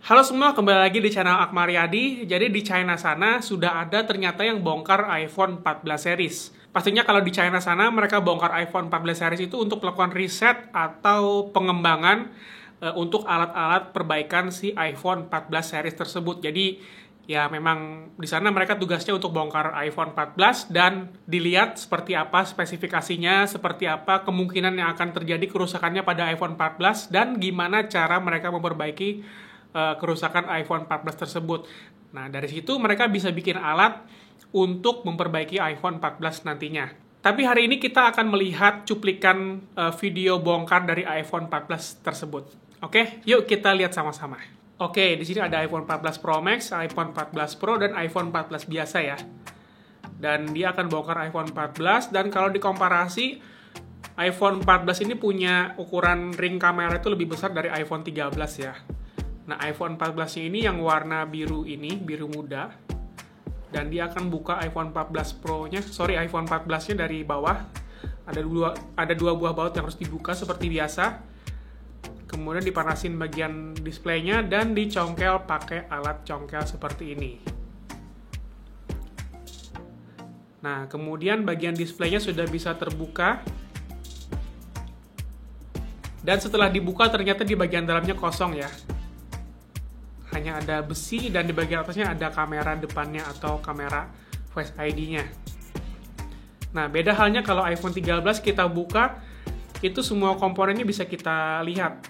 Halo semua, kembali lagi di channel Akmaryadi. Jadi di China sana sudah ada ternyata yang bongkar iPhone 14 series. Pastinya kalau di China sana mereka bongkar iPhone 14 series itu untuk melakukan riset atau pengembangan untuk alat-alat perbaikan si iPhone 14 series tersebut. Jadi ya memang di sana mereka tugasnya untuk bongkar iPhone 14 dan dilihat seperti apa spesifikasinya, seperti apa kemungkinan yang akan terjadi kerusakannya pada iPhone 14 dan gimana cara mereka memperbaiki kerusakan iPhone 14 tersebut. Nah, dari situ mereka bisa bikin alat untuk memperbaiki iPhone 14 nantinya. Tapi hari ini kita akan melihat cuplikan video bongkar dari iPhone 14 tersebut. Oke, yuk kita lihat sama-sama. Oke, di sini ada iPhone 14 Pro Max, iPhone 14 Pro, dan iPhone 14 biasa ya. Dan dia akan bongkar iPhone 14, dan kalau dikomparasi, iPhone 14 ini punya ukuran ring kamera itu lebih besar dari iPhone 13 ya. Nah, iPhone 14-nya ini yang warna biru ini, biru muda. Dan dia akan buka iPhone 14 Pro-nya, iPhone 14-nya dari bawah. Ada dua buah baut yang harus dibuka seperti biasa. Kemudian dipanasin bagian displaynya dan dicongkel pakai alat congkel seperti ini. Nah, kemudian bagian displaynya sudah bisa terbuka. Dan setelah dibuka ternyata di bagian dalamnya kosong ya. Hanya ada besi dan di bagian atasnya ada kamera depannya atau kamera Face ID-nya. Nah, beda halnya kalau iPhone 13 kita buka, itu semua komponennya bisa kita lihat.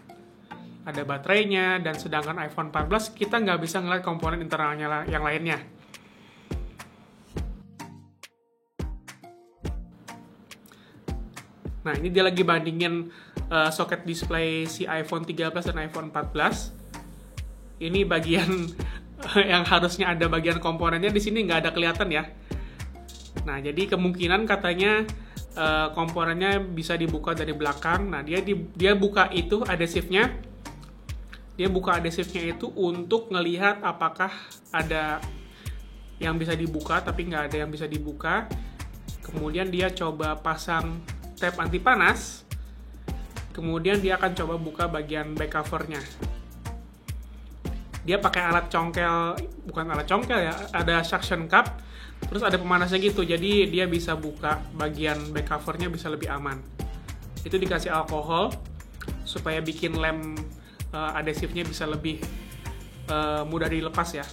Ada baterainya, dan sedangkan iPhone 14 kita nggak bisa ngeliat komponen internalnya yang lainnya. Nah, ini dia lagi bandingin soket display si iPhone 13 dan iPhone 14. Ini bagian yang harusnya ada bagian komponennya di sini nggak ada kelihatan ya. Nah, jadi kemungkinan katanya komponennya bisa dibuka dari belakang. Nah, dia buka itu adhesifnya. Dia buka adhesifnya itu untuk ngelihat apakah ada yang bisa dibuka tapi nggak ada yang bisa dibuka. Kemudian dia coba pasang tape anti panas. Kemudian dia akan coba buka bagian back covernya. Dia pakai alat congkel, bukan alat congkel ya, ada suction cup, terus ada pemanasnya gitu, jadi dia bisa buka bagian back covernya bisa lebih aman. Itu dikasih alkohol supaya bikin lem adhesifnya bisa lebih mudah dilepas ya.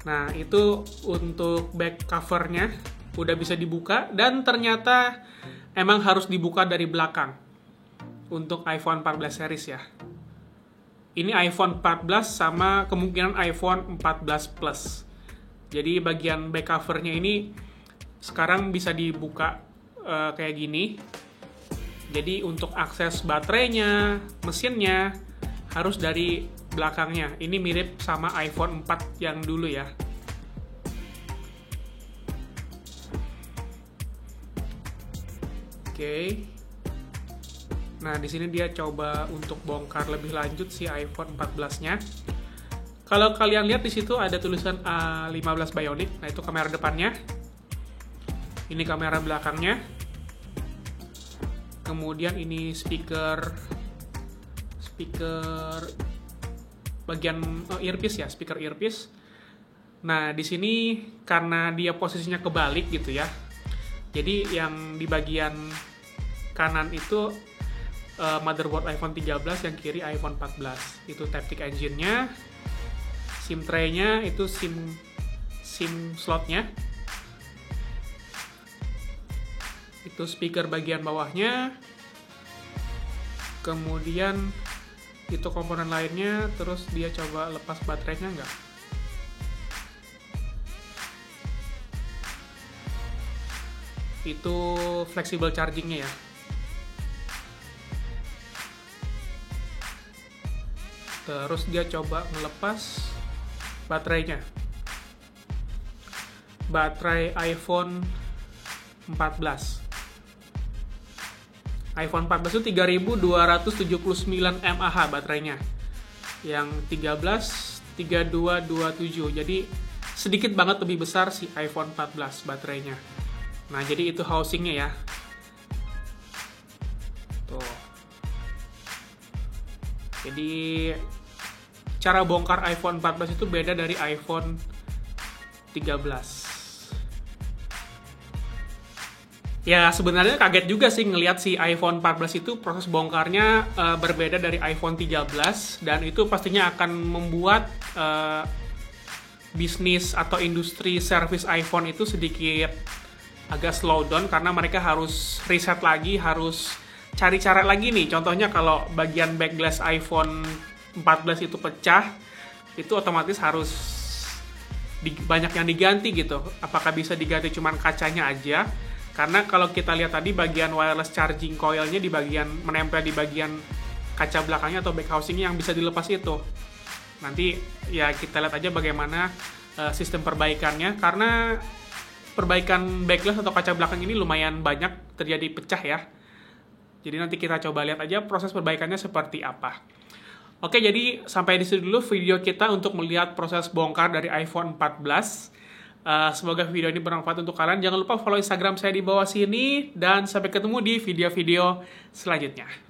Nah, itu untuk back covernya udah bisa dibuka dan ternyata emang harus dibuka dari belakang untuk iPhone 14 series ya. Ini iPhone 14 sama kemungkinan iPhone 14 Plus. Jadi bagian back covernya ini sekarang bisa dibuka kayak gini. Jadi untuk akses baterainya, mesinnya harus dari belakangnya. Ini mirip sama iPhone 4 yang dulu ya. Oke. Nah, di sini dia coba untuk bongkar lebih lanjut si iPhone 14-nya. Kalau kalian lihat di situ ada tulisan A15 Bionic. Nah, itu kamera depannya. Ini kamera belakangnya. Kemudian ini speaker bagian earpiece ya, speaker earpiece. Nah, di sini karena dia posisinya kebalik gitu ya. Jadi yang di bagian kanan itu motherboard iPhone 13, yang kiri iPhone 14. Itu Taptic Engine-nya, SIM tray-nya, itu SIM slot-nya. Itu speaker bagian bawahnya. Kemudian itu komponen lainnya, terus dia coba lepas baterainya nggak? Itu flexible charging-nya ya. Terus dia coba melepas baterainya. Baterai iPhone 14. iPhone 14 itu 3279 mAh baterainya. Yang 13 3227. Jadi sedikit banget lebih besar si iPhone 14 baterainya. Nah, jadi itu housingnya ya. Tuh. Jadi cara bongkar iPhone 14 itu beda dari iPhone 13. Ya sebenarnya kaget juga sih ngelihat si iPhone 14 itu proses bongkarnya berbeda dari iPhone 13, dan itu pastinya akan membuat bisnis atau industri service iPhone itu sedikit agak slow down karena mereka harus riset lagi, harus cari cara lagi nih. Contohnya kalau bagian back glass iPhone 14 itu pecah, itu otomatis harus banyak yang diganti gitu. Apakah bisa diganti cuman kacanya aja? Karena kalau kita lihat tadi bagian wireless charging coil-nya di bagian menempel di bagian kaca belakangnya atau back housing-nya yang bisa dilepas itu. Nanti ya kita lihat aja bagaimana sistem perbaikannya, karena perbaikan back glass atau kaca belakang ini lumayan banyak terjadi pecah ya. Jadi nanti kita coba lihat aja proses perbaikannya seperti apa. Oke, jadi sampai di sini dulu video kita untuk melihat proses bongkar dari iPhone 14. Semoga video ini bermanfaat untuk kalian. Jangan lupa follow Instagram saya di bawah sini. Dan sampai ketemu di video-video selanjutnya.